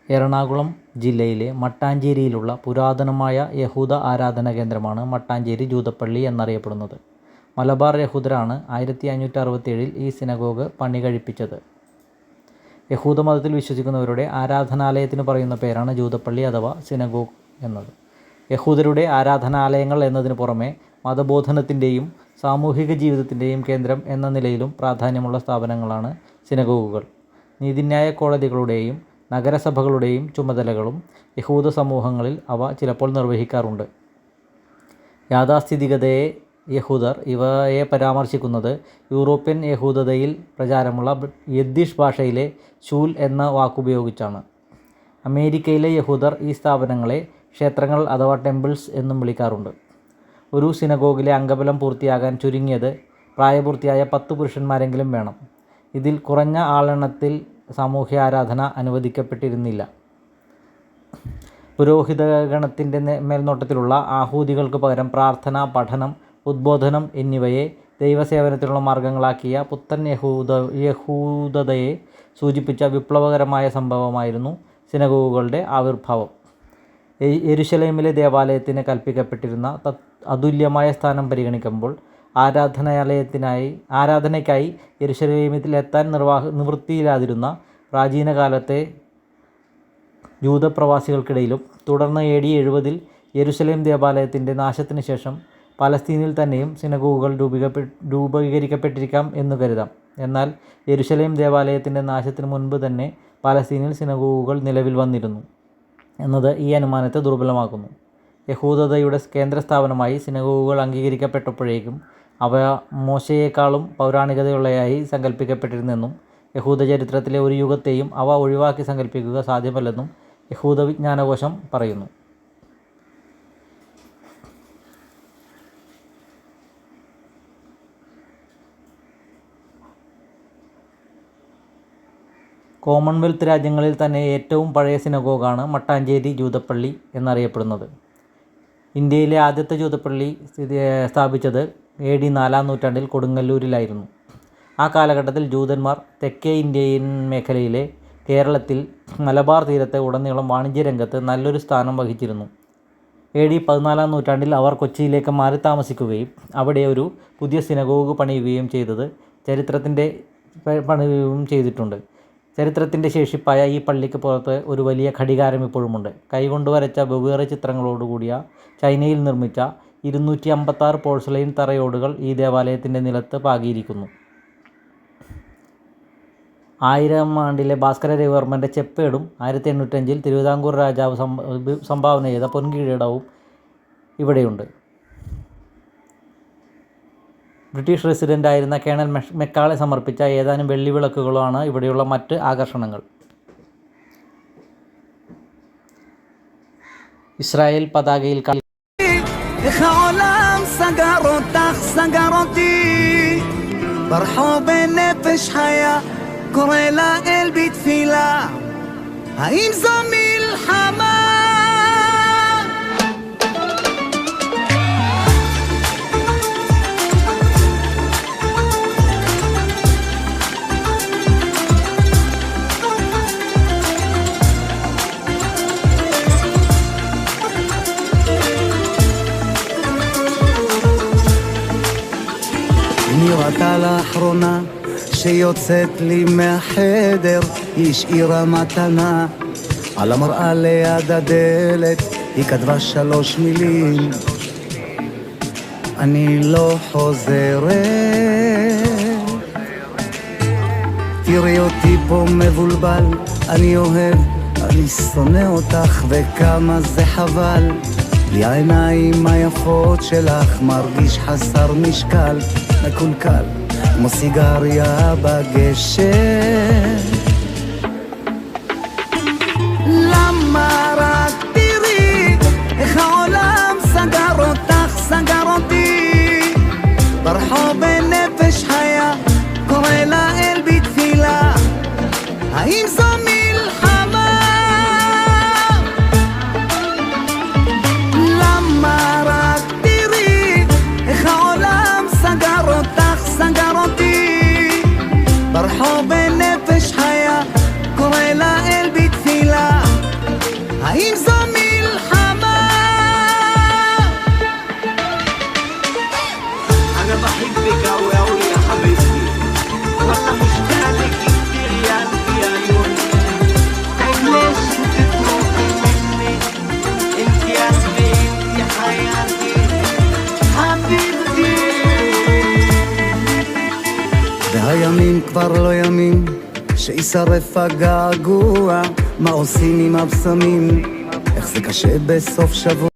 എറണാകുളം ജില്ലയിലെ മട്ടാഞ്ചേരിയിലുള്ള പുരാതനമായ യഹൂദ ആരാധനാ കേന്ദ്രമാണ് മട്ടാഞ്ചേരി ജൂതപ്പള്ളി എന്നറിയപ്പെടുന്നത്. മലബാർ യഹൂദരാണ് 1567 ഈ സിനഗോഗ് പണി കഴിപ്പിച്ചത്. യഹൂദ മതത്തിൽ വിശ്വസിക്കുന്നവരുടെ ആരാധനാലയത്തിന് പറയുന്ന പേരാണ് ജൂതപ്പള്ളി അഥവാ സിനഗോഗ് എന്നത്. യഹൂദരുടെ ആരാധനാലയങ്ങൾ എന്നതിന് പുറമെ മതബോധനത്തിൻ്റെയും സാമൂഹിക ജീവിതത്തിൻ്റെയും കേന്ദ്രം എന്ന നിലയിലും പ്രാധാന്യമുള്ള സ്ഥാപനങ്ങളാണ് സിനഗോഗുകൾ. നീതിന്യായ കോടതികളുടെയും നഗരസഭകളുടെയും ചുമതലകളും യഹൂദ സമൂഹങ്ങളിൽ അവ ചിലപ്പോൾ നിർവഹിക്കാറുണ്ട്. യാഥാസ്ഥിതികതയെ യഹൂദർ ഇവയെ പരാമർശിക്കുന്നത് യൂറോപ്യൻ യഹൂദതയിൽ പ്രചാരമുള്ള യദ്ദിഷ് ഭാഷയിലെ ശൂൽ എന്ന വാക്കുപയോഗിച്ചാണ്. അമേരിക്കയിലെ യഹൂദർ ഈ സ്ഥാപനങ്ങളെ ക്ഷേത്രങ്ങൾ അഥവാ ടെമ്പിൾസ് എന്നും വിളിക്കാറുണ്ട്. ഒരു സിനഗോഗിലെ അംഗബലം പൂർത്തിയാകാൻ ചുരുങ്ങിയത് പ്രായപൂർത്തിയായ 10 പുരുഷന്മാരെങ്കിലും വേണം. ഇതിൽ കുറഞ്ഞ ആളെണ്ണത്തിൽ സാമൂഹ്യ ആരാധന അനുവദിക്കപ്പെട്ടിരുന്നില്ല. പുരോഹിതഗണത്തിൻ്റെ മേൽനോട്ടത്തിലുള്ള ആഹൂതികൾക്ക് പകരം പ്രാർത്ഥന, പഠനം, ഉദ്ബോധനം എന്നിവയെ ദൈവസേവനത്തിനുള്ള മാർഗങ്ങളാക്കിയ പുത്തൻ യഹൂദതയെ സൂചിപ്പിച്ച വിപ്ലവകരമായ സംഭവമായിരുന്നു സിനഗോഗുകളുടെ ആവിർഭാവം. യെരുശലേമിലെ ദേവാലയത്തിന് കൽപ്പിക്കപ്പെട്ടിരുന്ന അതുല്യമായ സ്ഥാനം പരിഗണിക്കുമ്പോൾ ആരാധനയ്ക്കായി യെരുശലേമിലെത്താൻ നിവൃത്തിയില്ലാതിരുന്ന പ്രാചീനകാലത്തെ ജൂതപ്രവാസികൾക്കിടയിലും തുടർന്ന് AD 70 യെരുശലേം ദേവാലയത്തിൻ്റെ നാശത്തിന് ശേഷം പലസ്തീനിൽ തന്നെയും സിനഗോഗുകൾ രൂപീകരിക്കപ്പെട്ടിരിക്കാം എന്ന് കരുതാം. എന്നാൽ യെരുശലേം ദേവാലയത്തിൻ്റെ നാശത്തിന് മുൻപ് തന്നെ പലസ്തീനിൽ സിനഗോഗുകൾ നിലവിൽ വന്നിരുന്നു എന്നത് ഈ അനുമാനത്തെ ദുർബലമാക്കുന്നു. യഹൂദതയുടെ കേന്ദ്രസ്ഥാപനമായി സിനഗോഗുകൾ അംഗീകരിക്കപ്പെട്ടപ്പോഴേക്കും അവ മോശയെക്കാളും പൗരാണികതയുള്ളതായി സങ്കല്പിക്കപ്പെട്ടിരുന്നെന്നും യഹൂദ ചരിത്രത്തിലെ ഒരു യുഗത്തെയും അവ ഒഴിവാക്കി സങ്കല്പിക്കുക സാധ്യമല്ലെന്നും യഹൂദ വിജ്ഞാനകോശം പറയുന്നു. കോമൺവെൽത്ത് രാജ്യങ്ങളിൽ തന്നെ ഏറ്റവും പഴയ സിനഗോഗാണ് മട്ടാഞ്ചേരി ജൂതപ്പള്ളി എന്നറിയപ്പെടുന്നത്. ഇന്ത്യയിലെ ആദ്യത്തെ ജൂതപ്പള്ളി സ്ഥാപിച്ചത് AD 4-ാം നൂറ്റാണ്ടിൽ കൊടുങ്ങല്ലൂരിലായിരുന്നു. ആ കാലഘട്ടത്തിൽ ജൂതന്മാർ തെക്കേ ഇന്ത്യൻ മേഖലയിലെ കേരളത്തിൽ മലബാർ തീരത്തെ ഉടനീളം വാണിജ്യരംഗത്ത് നല്ലൊരു സ്ഥാനം വഹിച്ചിരുന്നു. AD 14-ാം നൂറ്റാണ്ടിൽ അവർ കൊച്ചിയിലേക്ക് മാറി താമസിക്കുകയും അവിടെ ഒരു പുതിയ സിനഗോഗ് പണിയുകയും ചെയ്തിട്ടുണ്ട്. ചരിത്രത്തിൻ്റെ ശേഷിപ്പായ ഈ പള്ളിക്ക് പുറത്ത് ഒരു വലിയ ഘടികാരം ഇപ്പോഴുമുണ്ട്. കൈകൊണ്ട് വരച്ച വെവ്വേറെ ചിത്രങ്ങളോടുകൂടിയ ചൈനയിൽ നിർമ്മിച്ച 256 പോഴ്സലൈൻ തറയോടുകൾ ഈ ദേവാലയത്തിൻ്റെ നിലത്ത് പാകിയിരിക്കുന്നു. 1000-ാം ആണ്ടിലെ ഭാസ്കര രവിവർമ്മൻ്റെ ചെപ്പേടും 1805-ൽ തിരുവിതാംകൂർ രാജാവ് സംഭാവന ചെയ്ത പൊൻകിരീടവും ഇവിടെയുണ്ട്. ബ്രിട്ടീഷ് റെസിഡൻ്റായിരുന്ന കേണൽ മെക്കാളെ സമർപ്പിച്ച ഏതാനും വെള്ളി വിളക്കുകളാണ് ഇവിടെയുള്ള മറ്റ് ആകർഷണങ്ങൾ. ഇസ്രായേൽ പതാകയിൽ נראתה לאחרונה שיוצאת לי מהחדר, היא השאירה מתנה על המראה ליד הדלת, היא כתבה 3 מילים, אני לא חוזרת. תראי אותי פה מבולבל, אני אוהב, אני שונא אותך וכמה זה חבל, בלי העיניים היפות שלך מרגיש חסר משקל, מקולקל כמו סיגריה בגשם. למה רק תראי איך העולם סגר אותך, סגר אותי, ברחוב בנפש חיה קורא לאל בתפילה, האם זו מלחמה? למה רק תראי איך העולם סגר אותך, סגר אותי, ברחוב בנפש חיה קורא לאל בתפילה, بحبك أوي أوي يا حبيبتي والله مشتاق لك كتير يا قلبي يا عيوني طيب ليش انت تروحي مني انت يا قلبي انت حياتي حبيبتي והימים כבר לא ימים שישרף הגעגוע מה עושים עם הבשמים איך זה קשה בסוף שבוע